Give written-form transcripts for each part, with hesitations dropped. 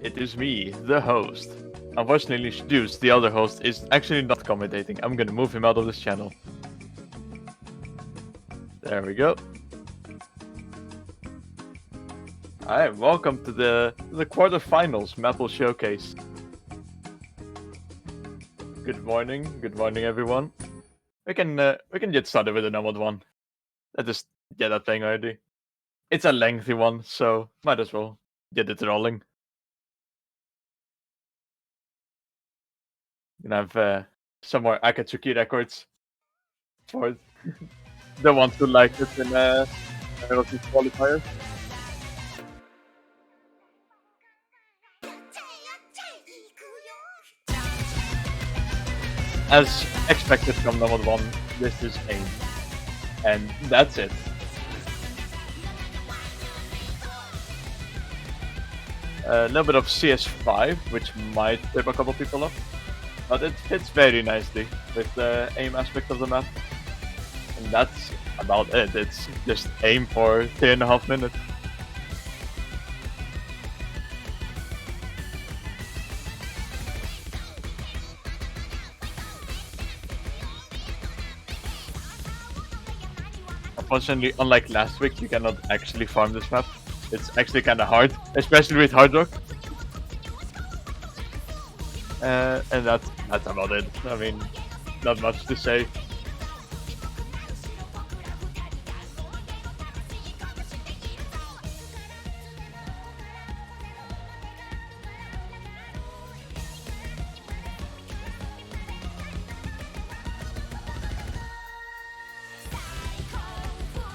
It is me, the host. Unfortunately, Juice, the other host, is actually not commentating. I'm gonna move him out of this channel. There we go. Alright, welcome to the quarterfinals Mappool showcase. Good morning everyone. We can get started with another one. Let's just get that thing already. It's a lengthy one, so might as well get it rolling. Gonna have some more Akatsuki records for the ones who liked it in qualifiers. As expected from number one, this is AIM. And that's it. A little bit of CS5, which might tip a couple people off, but it fits very nicely with the aim aspect of the map. And that's about it. It's just aim for 3.5 minutes. Unfortunately, unlike last week, you cannot actually farm this map. It's actually kind of hard, especially with Hard Rock. And that's about it. I mean, not much to say.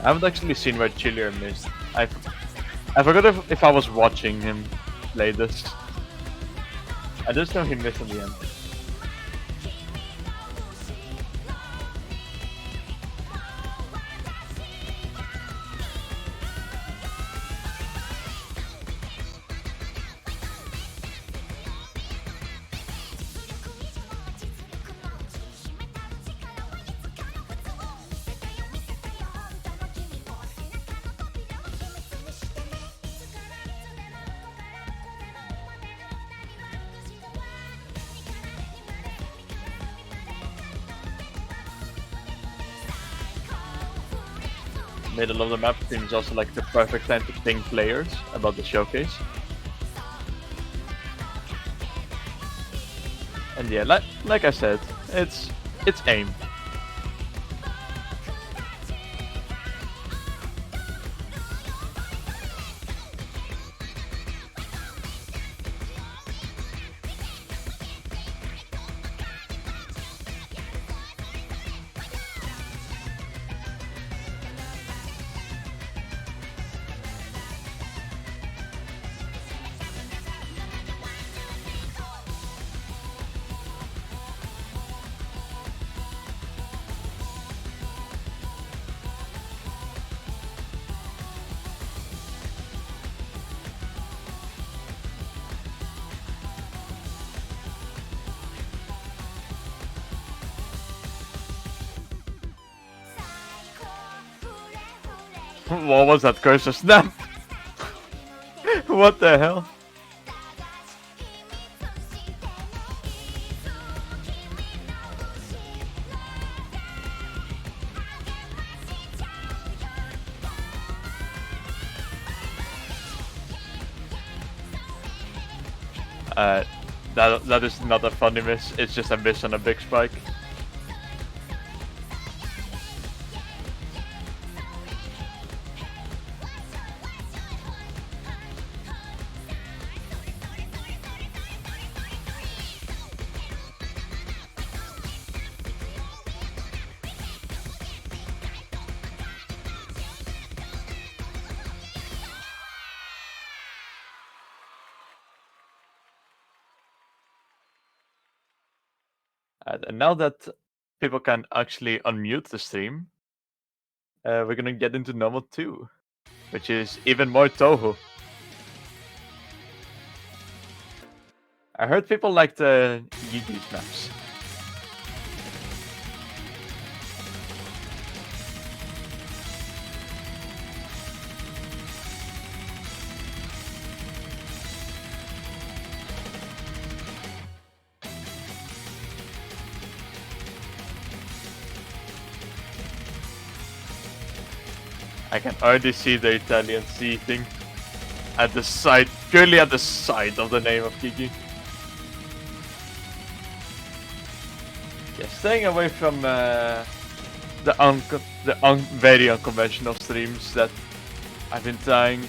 I haven't actually seen where Chillier missed. I forgot if I was watching him play this. I just know he missed in the end. Middle of the map seems also like the perfect time to ping players about the showcase. And yeah, like I said, it's AIM. What was that cursor snap? What the hell? That is not a funny miss, it's just a miss on a big spike. And now that people can actually unmute the stream, we're gonna get into normal 2, which is even more Toho. I heard people like the Gigi's maps. I can already see the Italian C thing at the side, purely at the side of the name of Kiki. Yeah, staying away from very unconventional streams that I've been trying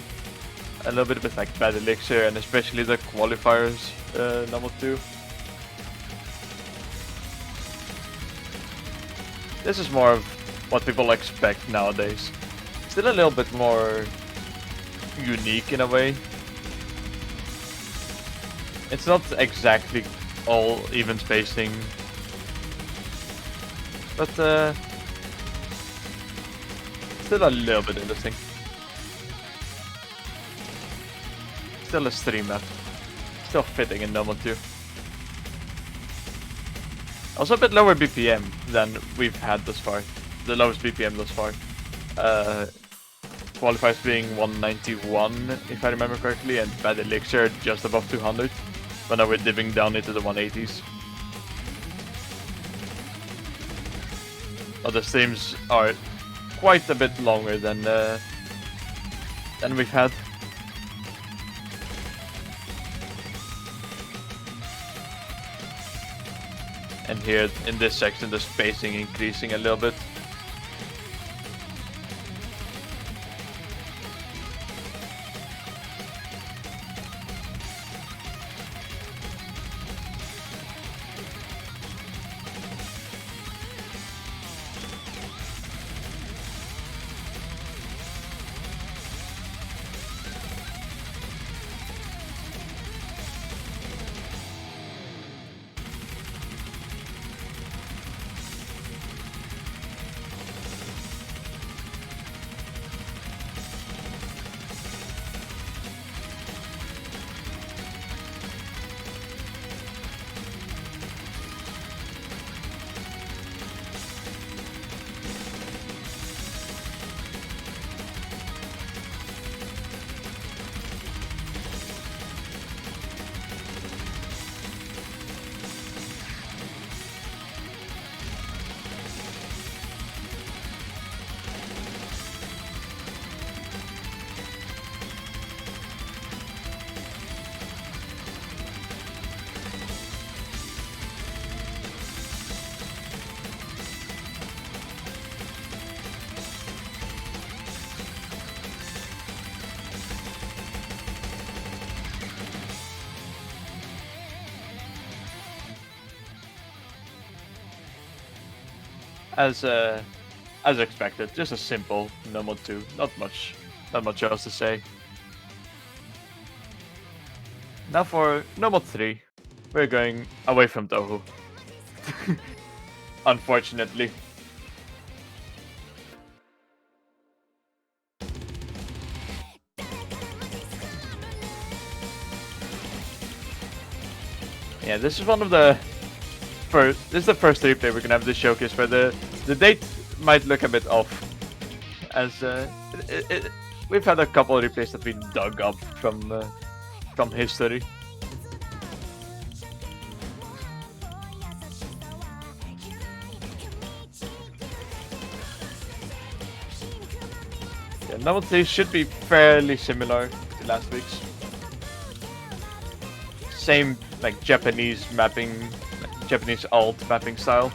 a little bit with like Bad Elixir and especially the qualifiers number 2. This is more of what people expect nowadays. Still a little bit more unique in a way. It's not exactly all even spacing, but still a little bit interesting. Still a stream map. Still fitting in normal 2. Also a bit lower BPM than we've had thus far. The lowest BPM thus far. Qualifiers being 191, if I remember correctly, and Bad Elixir just above 200. But now we're dipping down into the 180s. But the streams are quite a bit longer than we've had. And here in this section, the spacing increasing a little bit. As expected, just a simple normal 2. Not much else to say. Now for normal 3, we're going away from Tohu. Unfortunately. Yeah, this is one of the first. This is the first replay we're gonna have this showcase where the date might look a bit off, as we've had a couple of replays that we dug up from history. Yeah, number 3 should be fairly similar to last week's. Same like Japanese mapping, Japanese alt mapping style.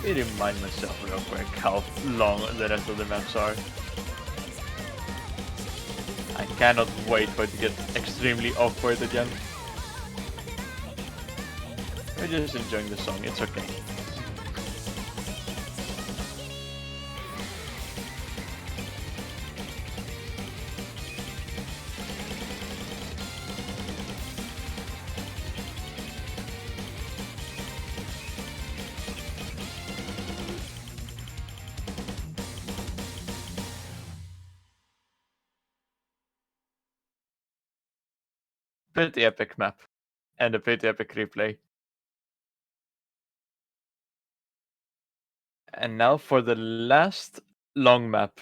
me remind myself real quick how long the rest of the maps are. I cannot wait for it to get extremely awkward again. We're just enjoying the song, it's okay. Pretty epic map. And a pretty epic replay. And now for the last long map.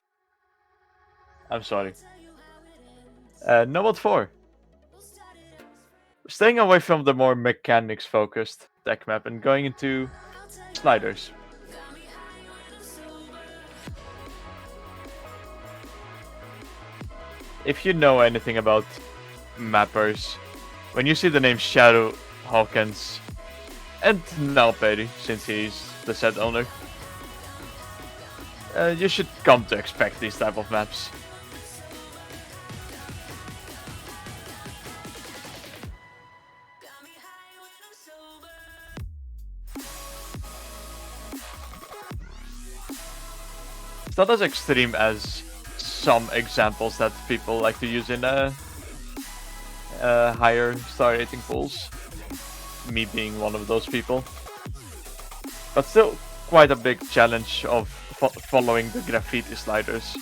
I'm sorry. Nomad 4. Staying away from the more mechanics focused tech map and going into sliders. If you know anything about mappers, when you see the name Shadow Hawkins, and now Perry, since he's the set owner, you should come to expect these type of maps. It's not as extreme as some examples that people like to use in higher star rating pools. Me being one of those people. But still quite a big challenge of following the graffiti sliders.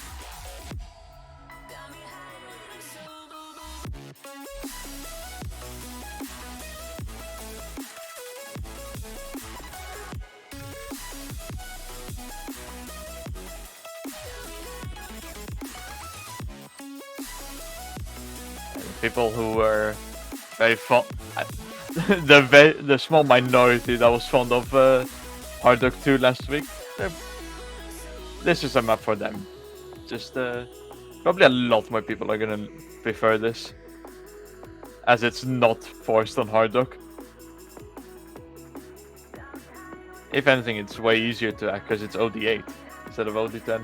People who were very fond, the small minority that was fond of Hard Rock 2 last week, this is a map for them. Just probably a lot more people are gonna prefer this, as it's not forced on Hard Rock. If anything, it's way easier to act because it's OD8 instead of OD10.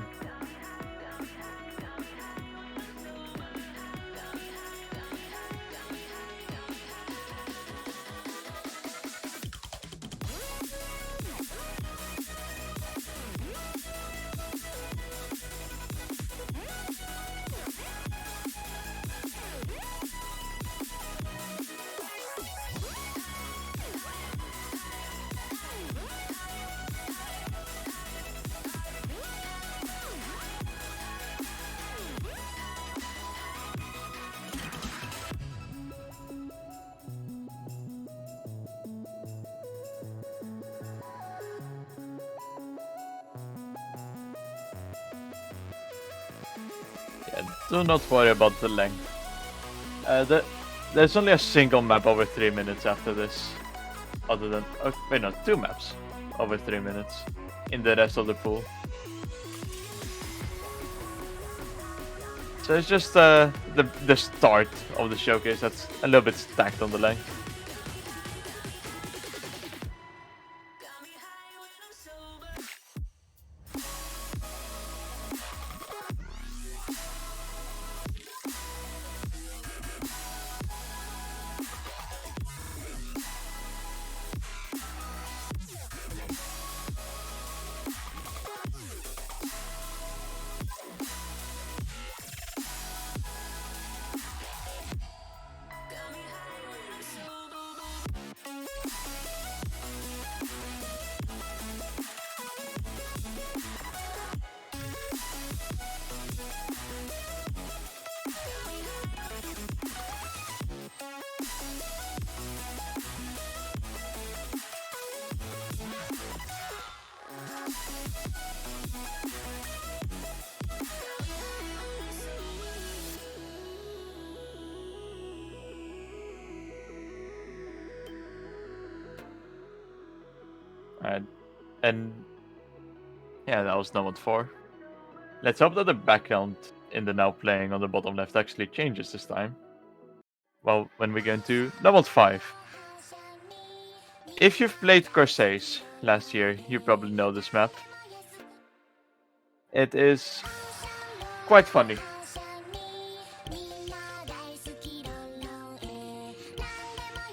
Yeah, do not worry about the length. There's only a single map over 3 minutes after this. Other than... wait, no, 2 maps over 3 minutes in the rest of the pool. So it's just the start of the showcase that's a little bit stacked on the length. Alright, and yeah, that was Nomad 4. Let's hope that the background in the now playing on the bottom left actually changes this time. Well, when we go into Nomad 5. If you've played Corsairs last year, you probably know this map. It is quite funny.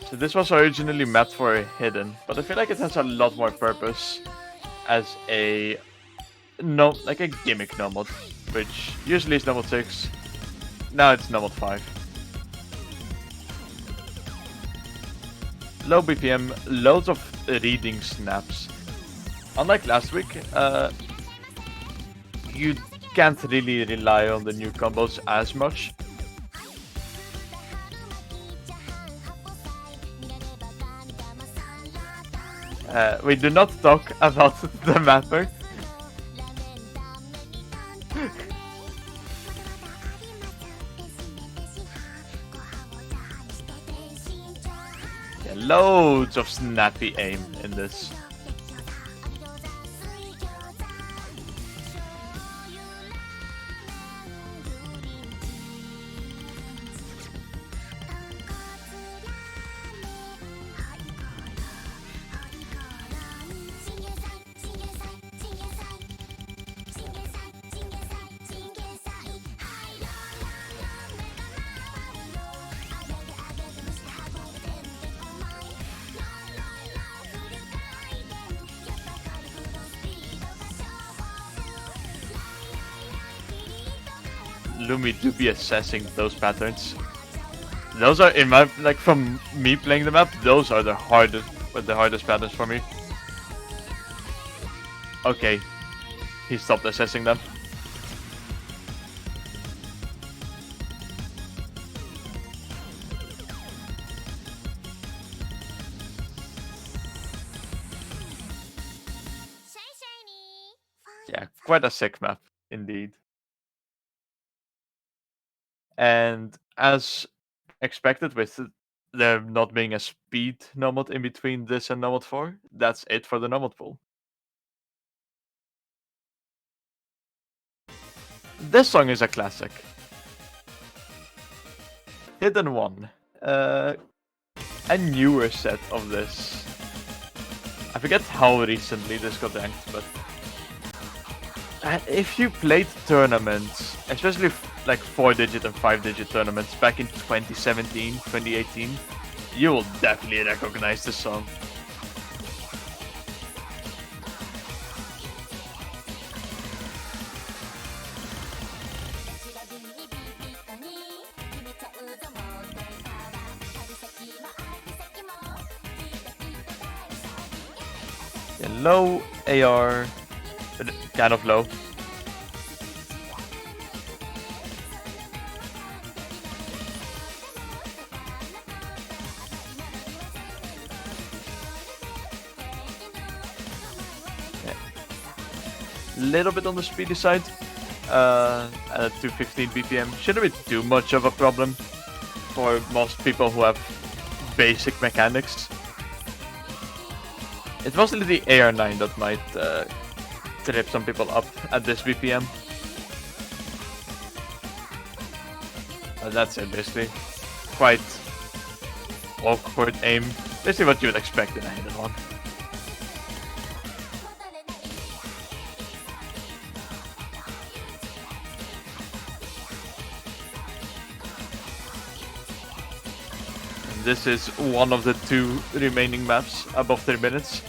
So this was originally mapped for hidden, but I feel like it has a lot more purpose as a like a gimmick no mod, which usually is no mod 6. Now it's no mod 5. Low BPM, loads of reading snaps. Unlike last week, you can't really rely on the new combos as much. We do not talk about the mapper. Yeah, loads of snappy aim in this. Lumi do be assessing those patterns. Those are in my from me playing the map. Those are the hardest patterns for me. Okay, he stopped assessing them. Yeah, quite a sick map indeed. And as expected, with there not being a speed nomad in between this and nomad 4, that's it for the nomad pool. This song is a classic. Hidden One. A newer set of this. I forget how recently this got ranked, but if you played tournaments, especially like 4-digit and 5-digit tournaments back in 2017, 2018, you will definitely recognize this song. Yeah, low AR, kind of low. Little bit on the speedy side, at 215 BPM. Shouldn't be too much of a problem for most people who have basic mechanics. It's mostly the AR9 that might trip some people up at this BPM. That's it, basically. Quite awkward aim. Basically what you would expect in a hidden one. This is one of the 2 remaining maps above 3 minutes.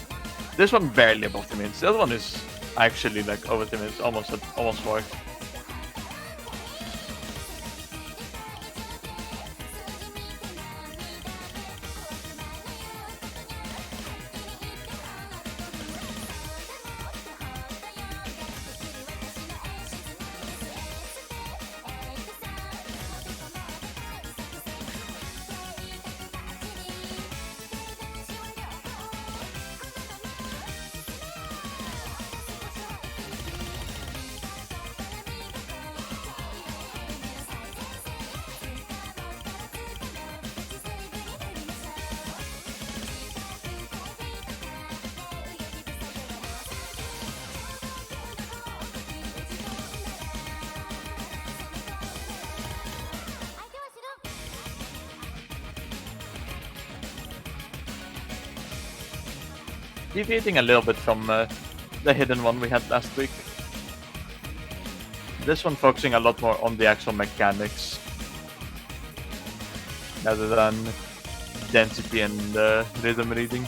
This one barely above 3 minutes. The other one is actually like over 3 minutes, almost 4. deviating a little bit from the hidden one we had last week. This one focusing a lot more on the actual mechanics rather than density and rhythm reading.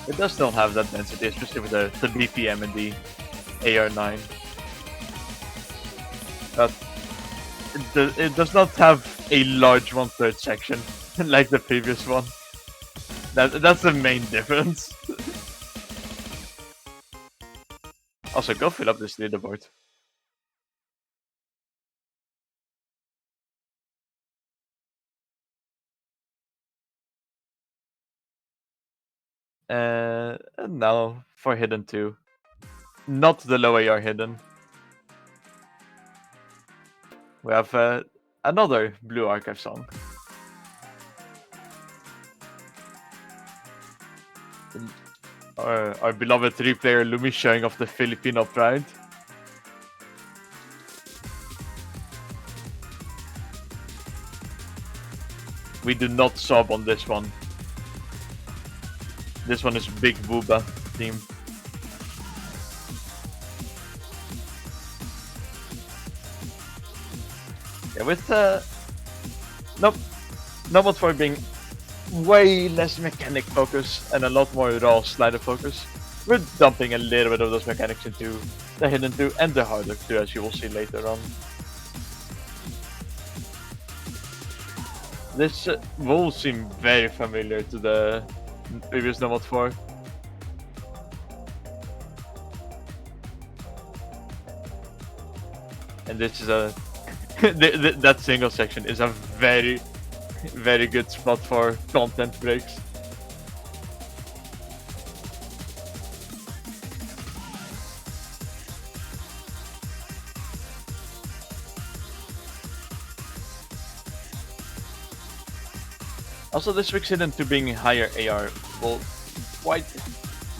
It does still have that density, especially with the BPM and the AR9. But it does not have a large 1/3 section like the previous one. That's the main difference. Also, go fill up this leaderboard. And now for hidden 2. Not the low AR hidden. We have another Blue Archive song. Our beloved 3-player Lumi showing off the Filipino pride. We do not sob on this one. This one is Big Booba theme. Yeah, with Noble 4 being way less mechanic focus and a lot more raw slider focus, we're dumping a little bit of those mechanics into the hidden 2 and the harder 2, as you will see later on. This will seem very familiar to the previous Nomad 4. And this is a that single section is a very, very good spot for content breaks. Also, this week's hidden to being higher AR will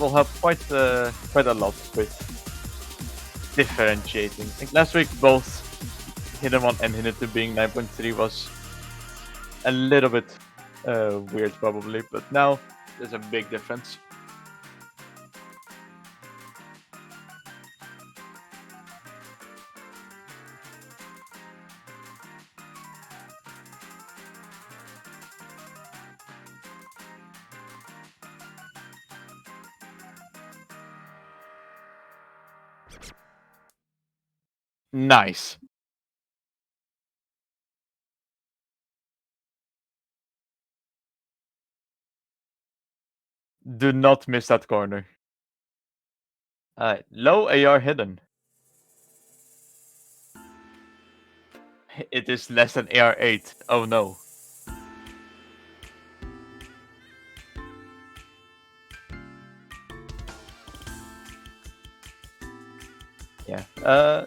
help quite a lot with differentiating. Like last week, both hidden 1 and hidden 2 being 9.3 was a little bit weird, probably, but now there's a big difference. Nice. Do not miss that corner. Alright, low AR hidden. It is less than AR8. Oh no. Yeah.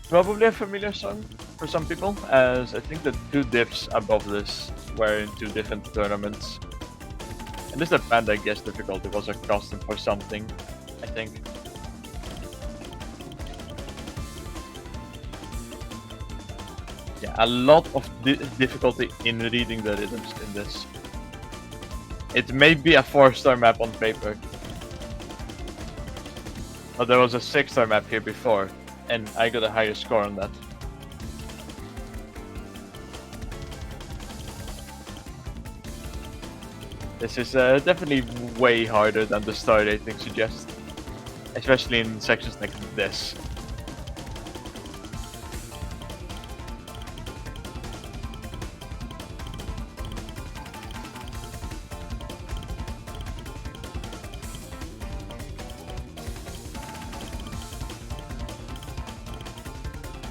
Probably a familiar song for some people, as I think the 2 dips above this were in 2 different tournaments. And this is a band, I guess, difficulty was a custom for something, I think. Yeah, a lot of difficulty in reading the rhythms in this. It may be a 4-star map on paper. But there was a 6-star map here before, and I got a higher score on that. This is definitely way harder than the star rating suggests, especially in sections like this.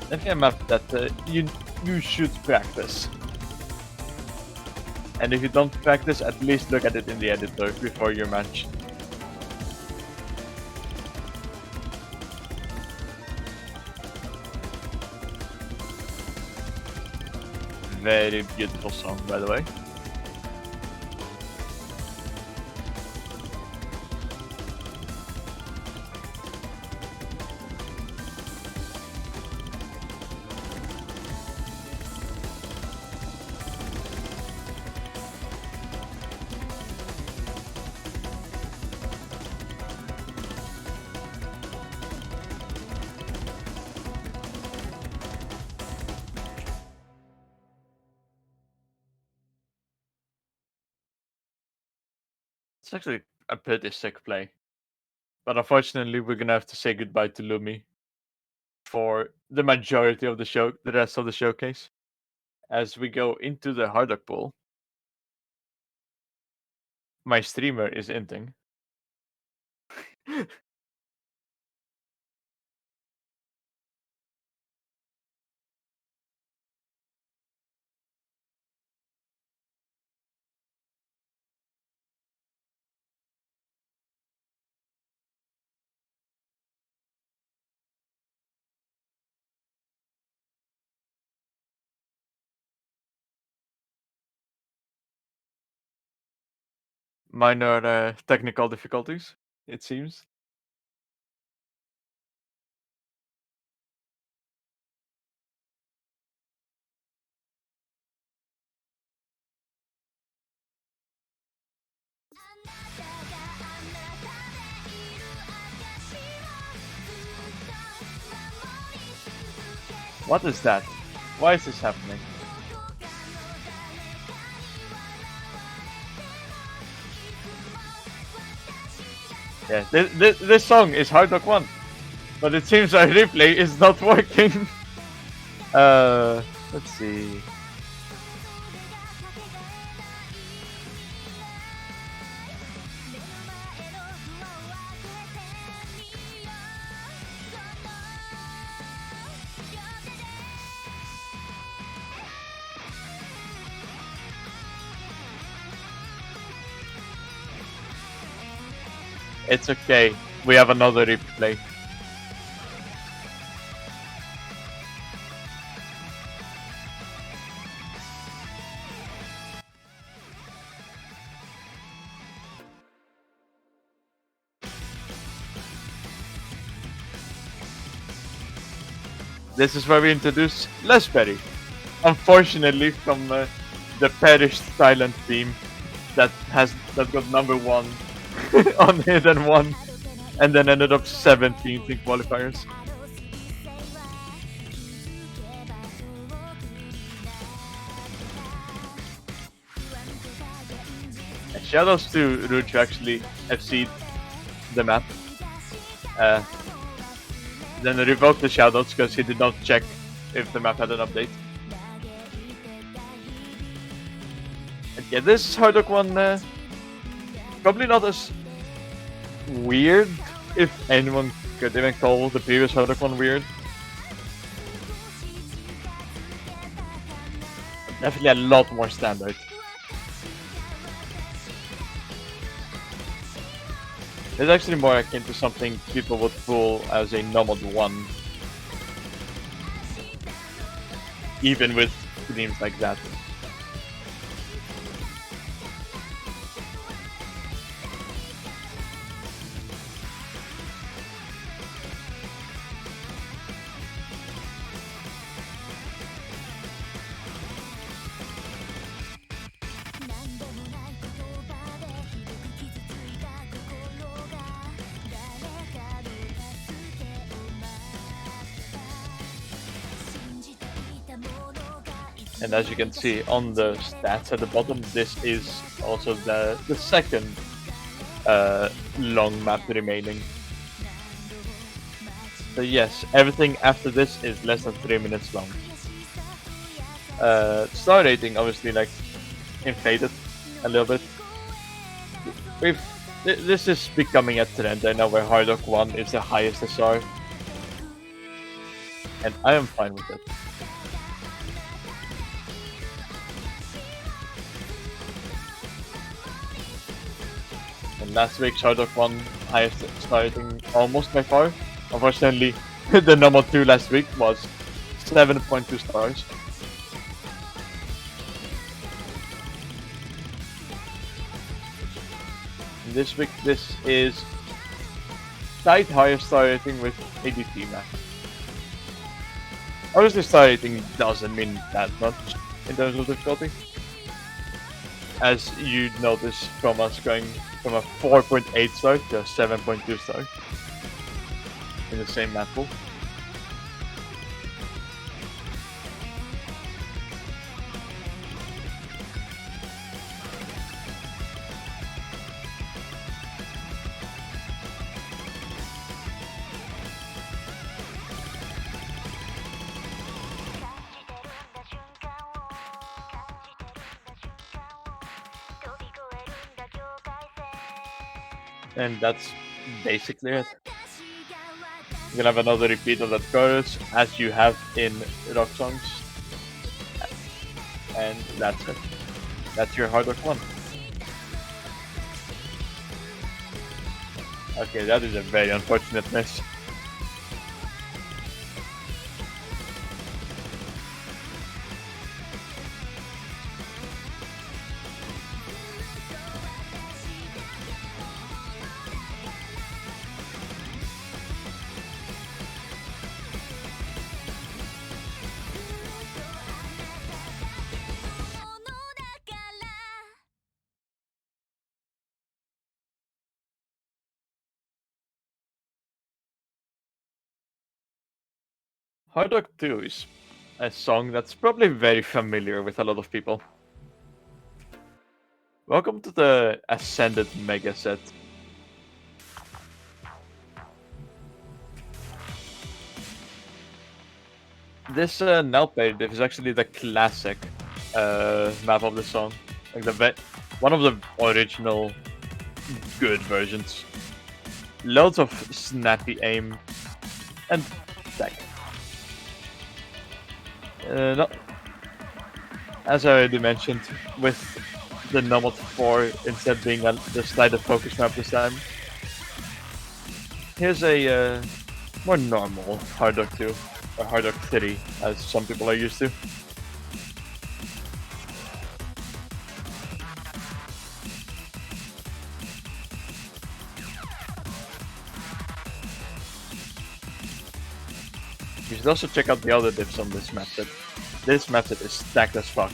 Definitely a map that you should practice. And if you don't practice, at least look at it in the editor before your match. Very beautiful song, by the way. It's actually a pretty sick play. But unfortunately, we're gonna have to say goodbye to Lumi for the majority of the rest of the showcase. As we go into the Hardock pool, my streamer is inting. Minor technical difficulties, it seems. What is that? Why is this happening? Yeah, this song is Hardock 1, but it seems our replay is not working. Let's see. It's okay. We have another replay. This is where we introduce Lesberry. Unfortunately, from the perished silent team that got number 1 on Hidden 1, and then ended up 17th in qualifiers. And shoutouts to Rouge who actually FC'd the map. Then revoked the shoutouts because he did not check if the map had an update. And yeah, this Hardock one probably not as weird, if anyone could even call the previous Hardock one weird. Definitely a lot more standard. It's actually more akin to something people would pull as a Nomad 1. Even with themes like that. And as you can see on the stats at the bottom, this is also the second long map remaining. So yes, everything after this is less than 3 minutes long. Star rating obviously like inflated a little bit. This is becoming a trend I know where Hardock 1 is the highest SR. And I am fine with it. And last week's Hardock 1 highest star rating almost by far. Unfortunately, the number 2 last week was 7.2 stars. And this week, this is tight highest star rating with ADT map. Obviously, star rating doesn't mean that much in terms of difficulty. As you notice from us going from a 4.8 star to a 7.2 star in the same Mappool. And that's basically it. You're gonna have another repeat of that chorus as you have in rock songs, and that's it. That's your hard rock one. Okay, that is a very unfortunate miss. Hard Rock 2 is a song that's probably very familiar with a lot of people. Welcome to the Ascended Mega Set. This now played is actually the classic map of the song, like one of the original good versions. Loads of snappy aim and tech. No, as I already mentioned, with the Nomad 4 instead being the slided focus map this time. Here's a more normal Hard Rock 2, or Hard Rock 3, as some people are used to. You should also check out the other diffs on this map set. This map set is stacked as fuck.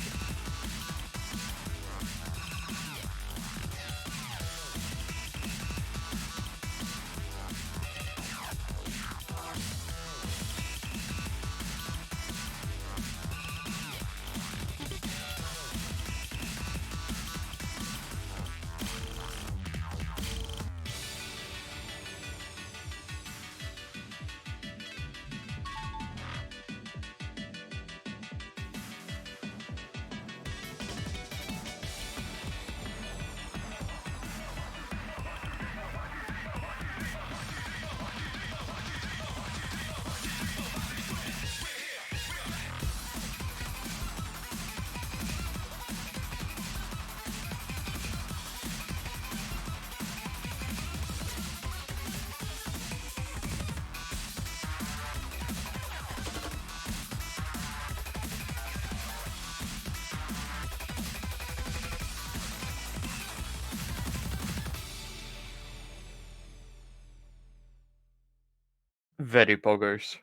Very poggers.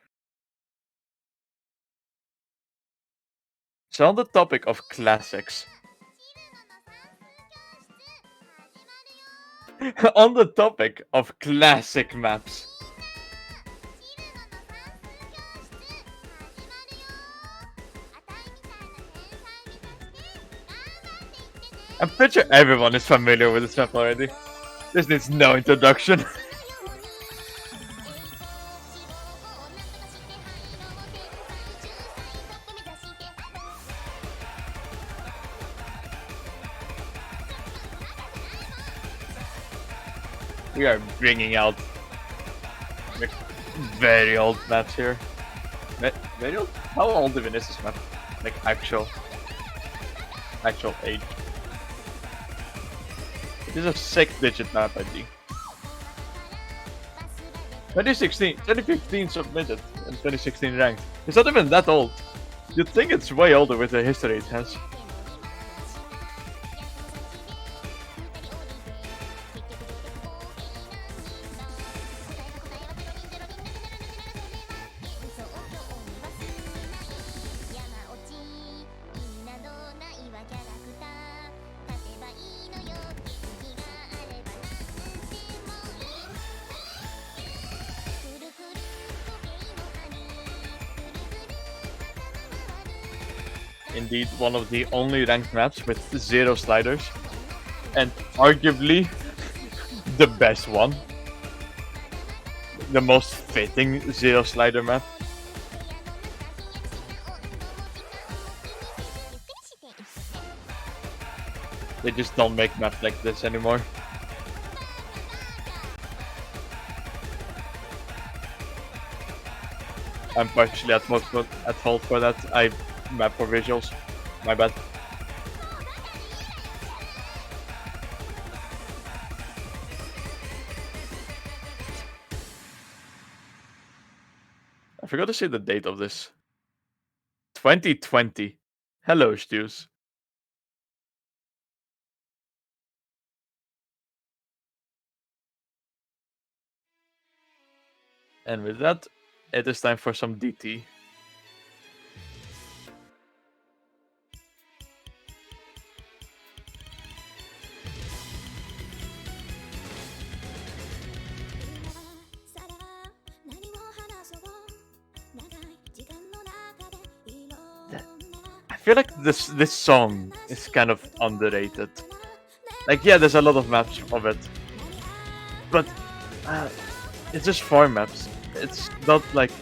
So on the topic of classics, on the topic of classic maps, I'm pretty sure everyone is familiar with this map already. This needs no introduction. We are bringing out like, very old maps here. Very old? How old even is this map? Like actual age. It is a 6-digit map, I think. 2015 submitted, and 2016 ranked. It's not even that old. You'd think it's way older with the history it has. Indeed, one of the only ranked maps with 0 sliders, and arguably the best one. The most fitting 0 slider map. They just don't make maps like this anymore. I'm partially at fault for that. I map for visuals. My bad. I forgot to say the date of this. 2020. Hello, Stews. And with that, it is time for some DT. I feel like this song is kind of underrated. Like, yeah, there's a lot of maps of it, but uh, it's just 4 maps. It's not like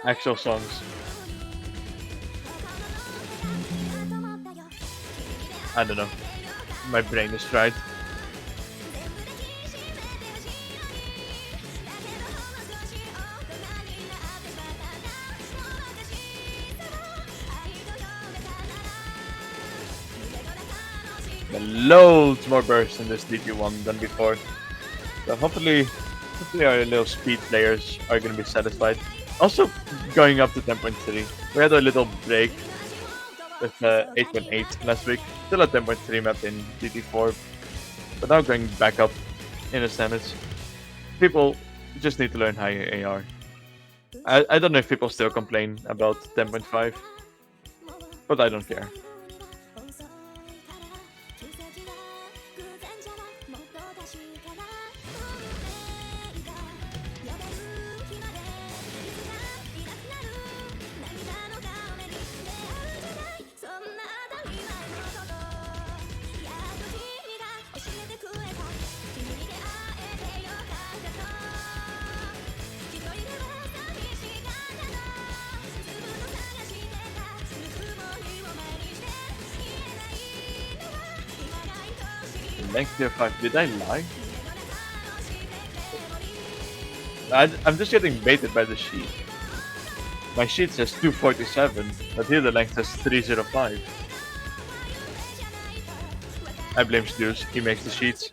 actual songs. I don't know. My brain is fried. Loads more bursts in this DP1 than before. So hopefully our little speed players are going to be satisfied. Also, going up to 10.3. We had a little break with 8.8 last week. Still a 10.3 map in DT4. But now going back up in the standards. People just need to learn higher AR. I don't know if people still complain about 10.5. But I don't care. Length tier 5. Did I lie? I'm just getting baited by the sheet. My sheet says 247, but here the length says 305. I blame Stews, he makes the sheets.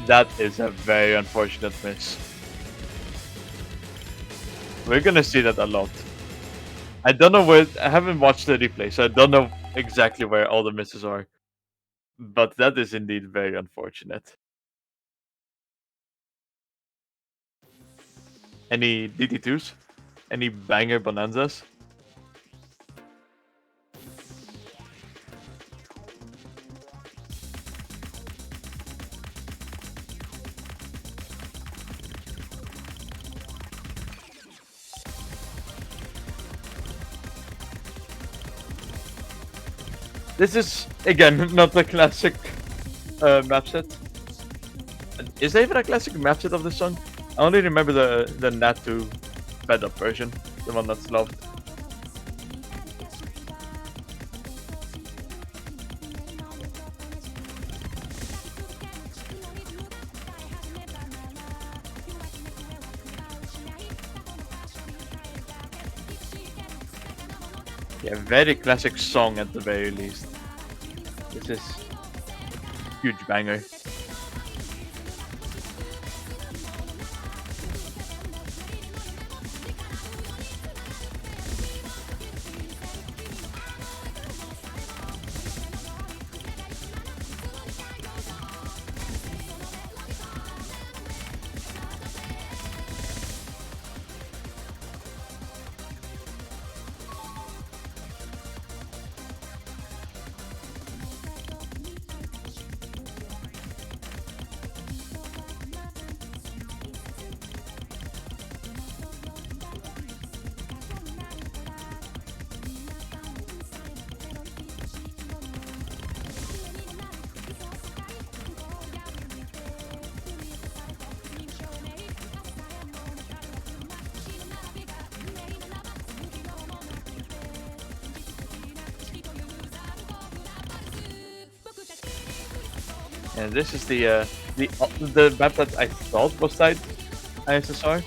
That is a very unfortunate miss. We're gonna see that a lot. I don't know where. I haven't watched the replay, so I don't know exactly where all the misses are. But that is indeed very unfortunate. Any DT2s? Any banger bonanzas? This is, again, not the classic map set. Is there even a classic map set of this song? I only remember the Nat2 sped up version, the one that's loved. Yeah, very classic song at the very least. This is huge banger. And this is the map that I thought was tied ISSR,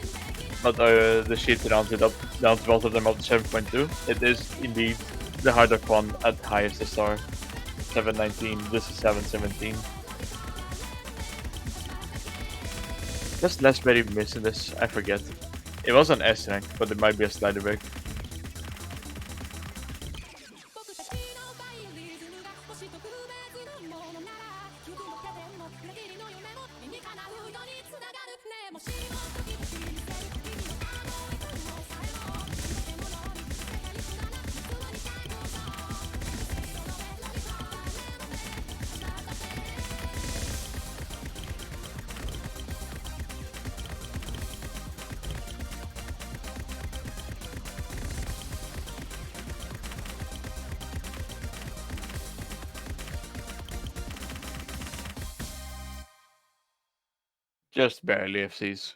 but the sheet rounded up down to both of them up to 7.2. It is indeed the harder one at high SSR, 719. This is 717. Just less very miss in this, I forget. It was an S rank, but it might be a slider break. Just barely FCs.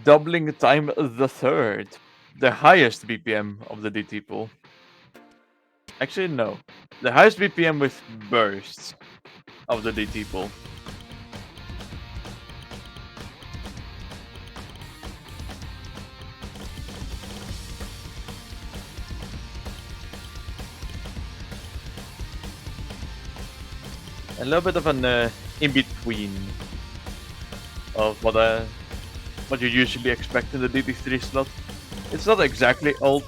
Doubling time the third. The highest BPM of the DT pool. Actually, no. The highest BPM with bursts of the DT pool. A little bit of an in-between of what you usually expect in the DD3 slot. It's not exactly old,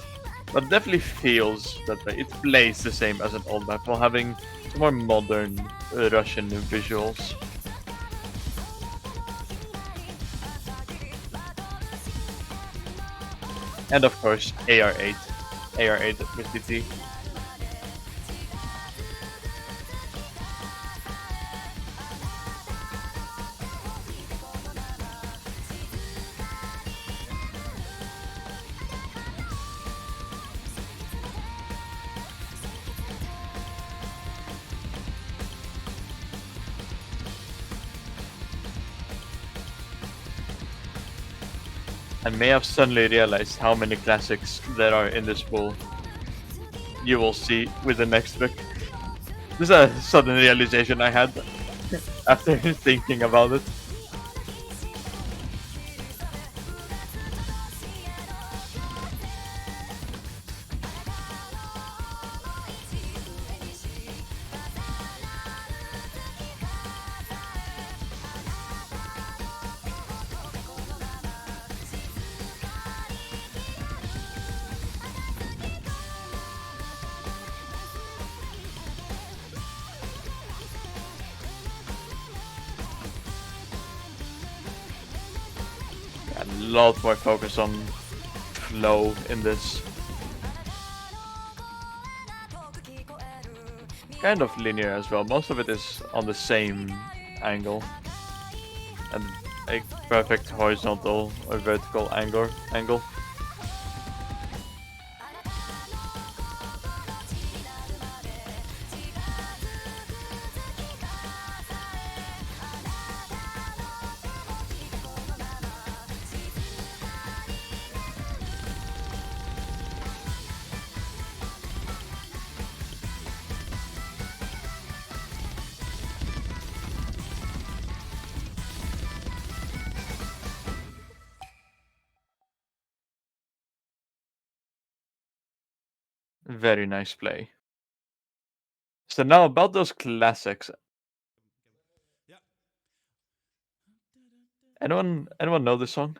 but it definitely feels that way. It plays the same as an old map while having some more modern Russian visuals. And of course, AR8. AR8 with DT. I may have suddenly realized how many classics there are in this pool. You will see with the next pick. This is a sudden realization I had after thinking about it. A lot more focus on flow in this. Kind of linear as well. Most of it is on the same angle. And a perfect horizontal or vertical angle. Very nice play. So now about those classics. Anyone know this song?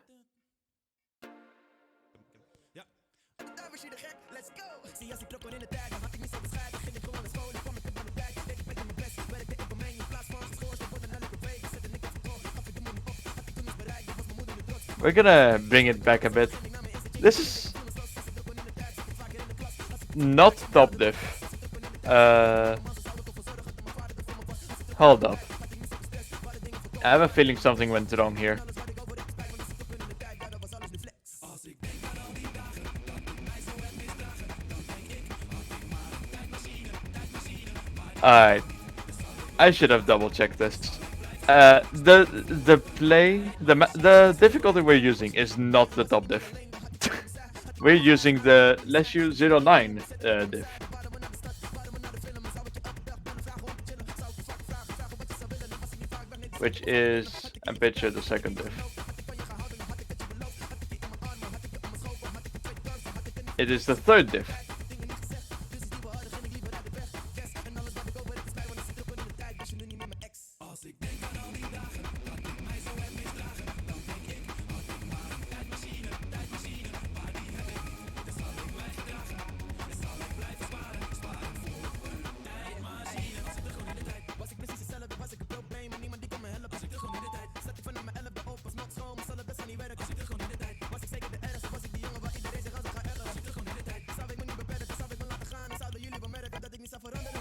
We're gonna bring it back a bit. This is not top diff. Hold up. I have a feeling something went wrong here. Alright. I should have double checked this. The difficulty we're using is not the top diff. we're using the Leshu 09 diff, which is, and picture the second diff. It is the third diff.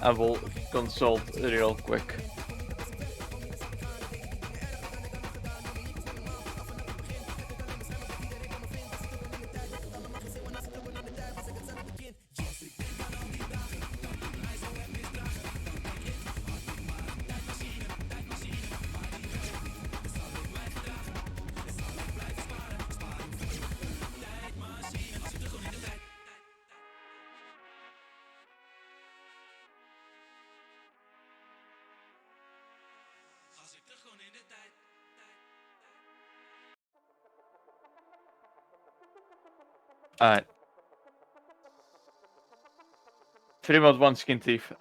I will consult real quick. Alright. 3-1 Skin Thief.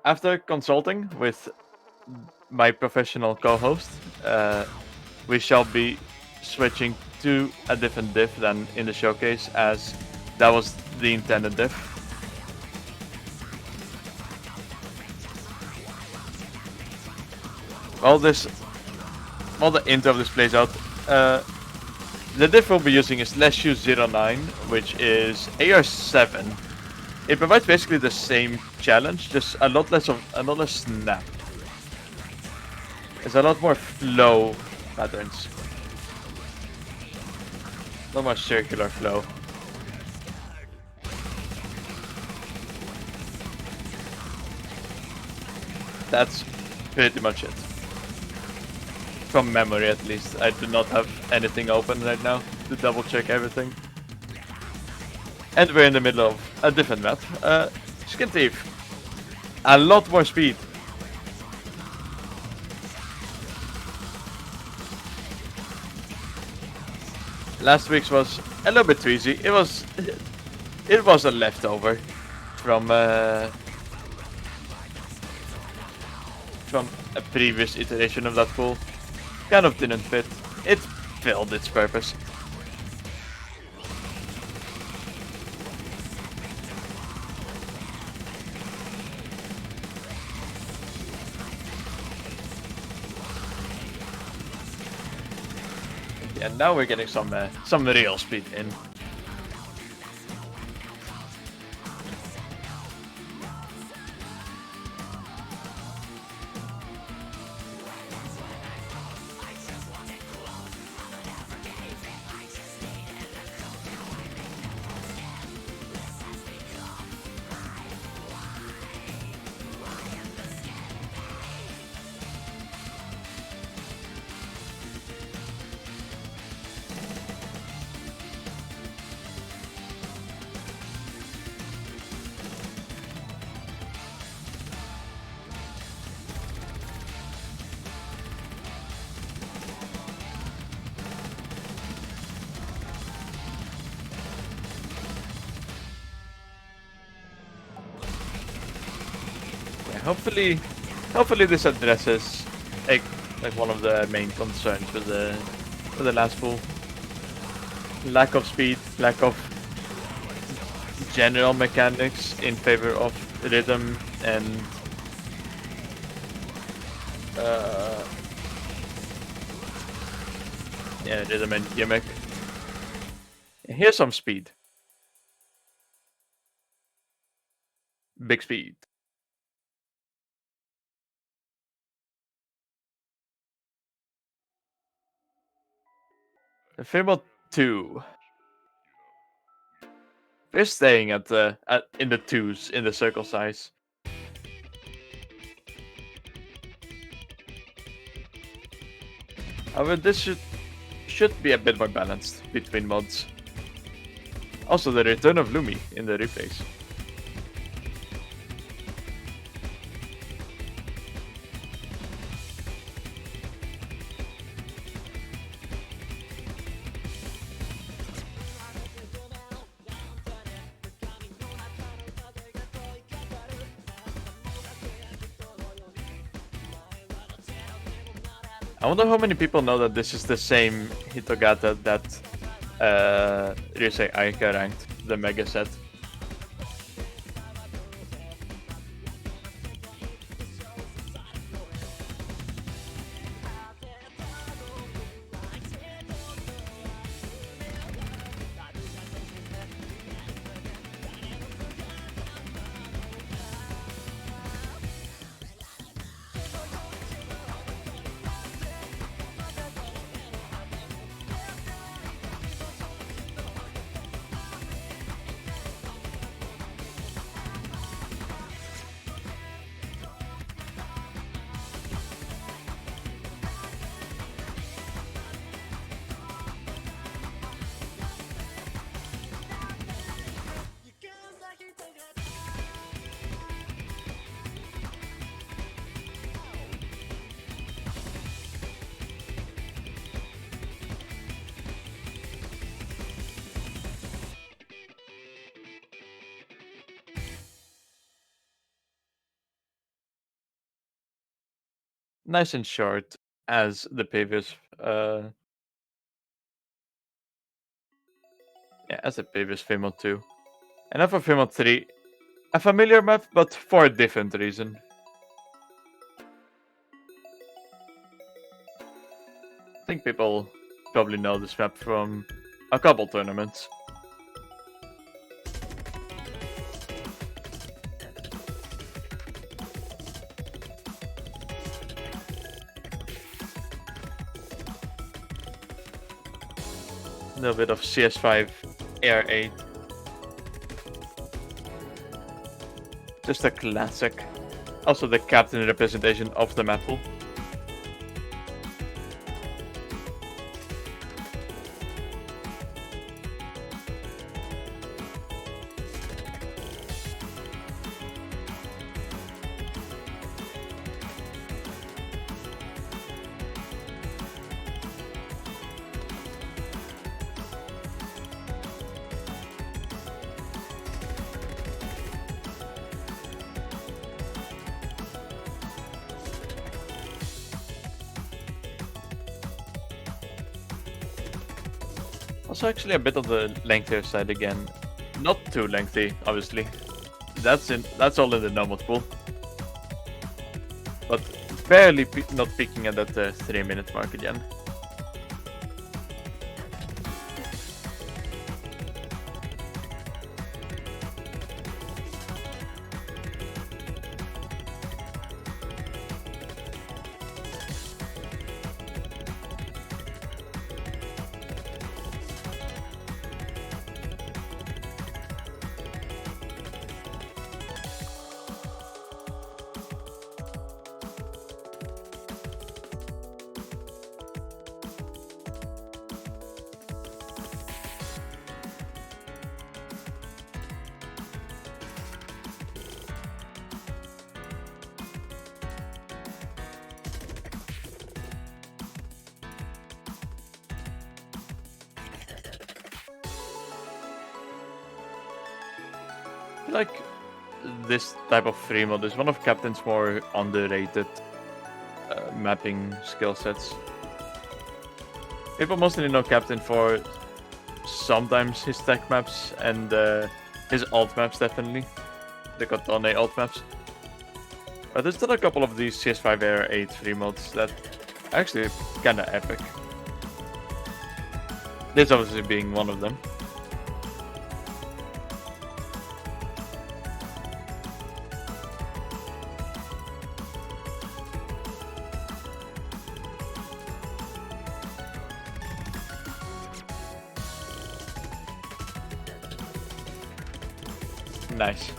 After consulting with my professional co-host, we shall be switching to a different diff than in the showcase, as that was the intended diff. While the intro of this plays out, the diff we'll be using is Leshu 09, which is AR7. It provides basically the same challenge, just a lot less snap. There's a lot more flow patterns. A lot more circular flow. That's pretty much it. From memory, at least. I do not have anything open right now to double check everything. And we're in the middle of a different map. Skin Thief. A lot more speed. Last week's was a little bit too easy. It was a leftover from a previous iteration of that pool. Kind of didn't fit. It filled its purpose. And now we're getting some real speed in. Hopefully this addresses like one of the main concerns with the last pool. Lack of speed, lack of general mechanics in favor of rhythm and rhythm and gimmick. Here's some speed. Big speed. Fable 2. We're staying in the 2s in the circle size. However, this should be a bit more balanced between mods. Also, the return of Lumi in the replays. I wonder how many people know that this is the same Hitogata that Ryusei Aika ranked, the Mega set. Nice and short, as the previous, as the previous Fimo 2. And now for Fimo 3, a familiar map, but for a different reason. I think people probably know this map from a couple tournaments. A little bit of CS5 Air 8. Just a classic. Also the captain representation of the Mappool. Also actually a bit of the lengthier side again. Not too lengthy, obviously. That's all in the normal pool. But barely not peaking at that 3-minute mark again. I feel like this type of free mod is one of Captain's more underrated mapping skill sets. People mostly know Captain for sometimes his tech maps and his alt maps, definitely. The Kotone alt maps. But there's still a couple of these CS5 Air 8 free mods that are actually kinda epic. This obviously being one of them. Nice.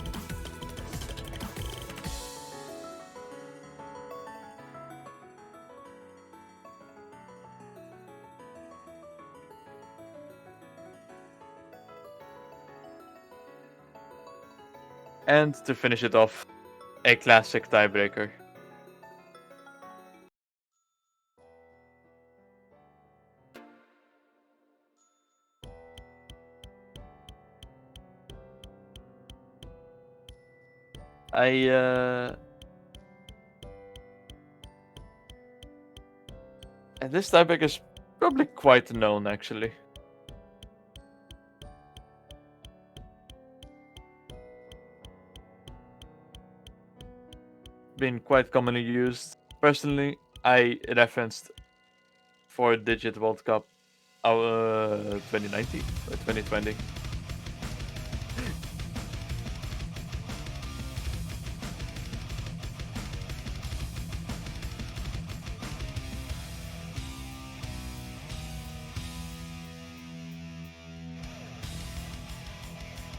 And to finish it off, a classic tiebreaker. And this tiebreaker is probably quite known, actually. Been quite commonly used. Personally, I referenced 4-digit World Cup 2019 or 2020.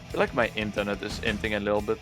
I feel like my internet is inting a little bit.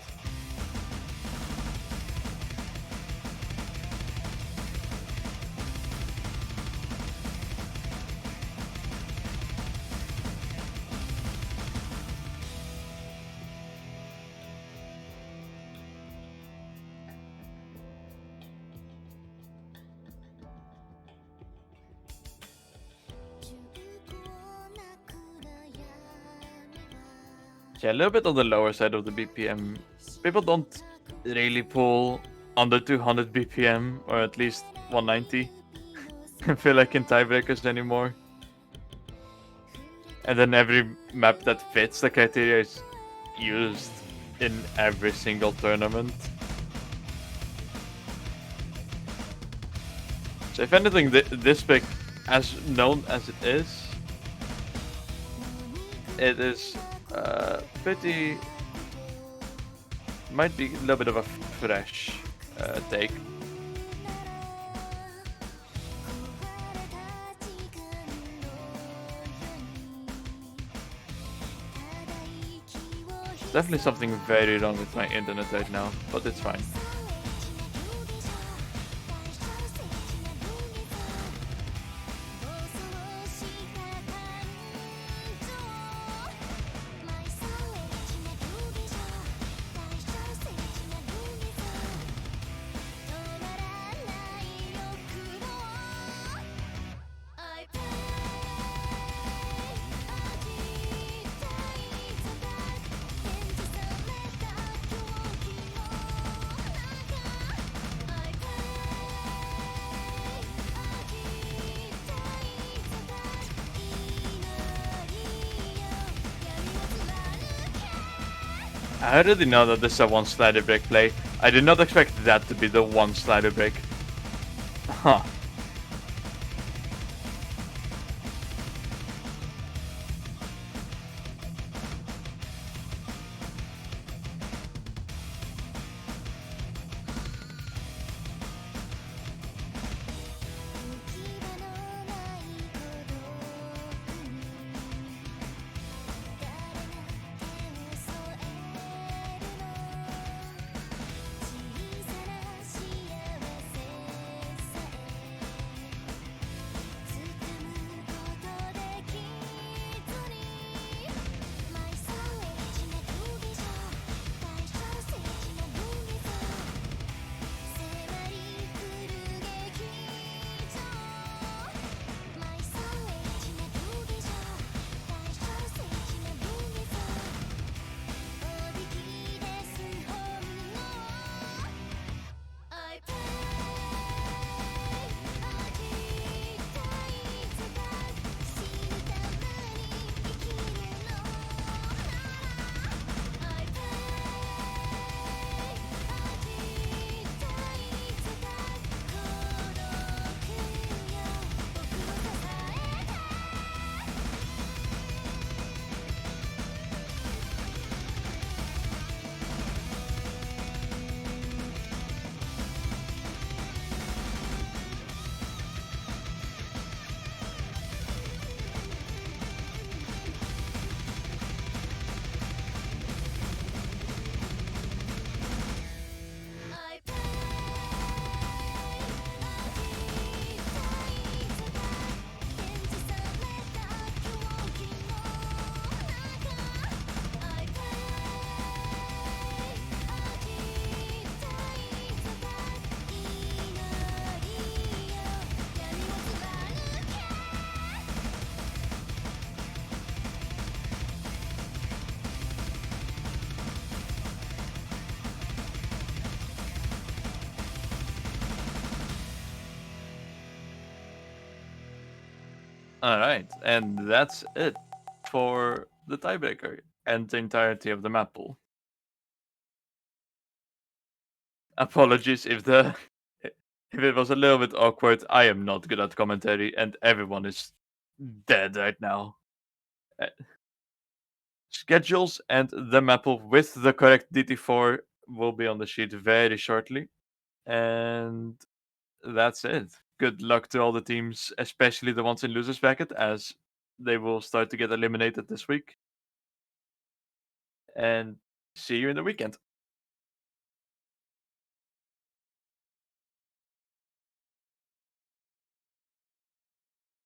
Yeah, a little bit on the lower side of the BPM. People don't really pull under 200 BPM, or at least 190. I feel like in tiebreakers anymore. And then every map that fits the criteria is used in every single tournament. So if anything, this pick, as known as it is pretty... might be a little bit of a fresh take. Definitely something very wrong with my internet right now, but it's fine. I already know that this is a one slider break play. I did not expect that to be the one slider break. Huh. All right, and that's it for the tiebreaker and the entirety of the map pool. Apologies if the if it was a little bit awkward. I am not good at commentary, and everyone is dead right now. Uh, Schedules and the map pool with the correct DT4 will be on the sheet very shortly, and that's it. Good luck to all the teams, especially the ones in losers bracket, as they will start to get eliminated this week. And see you in the weekend.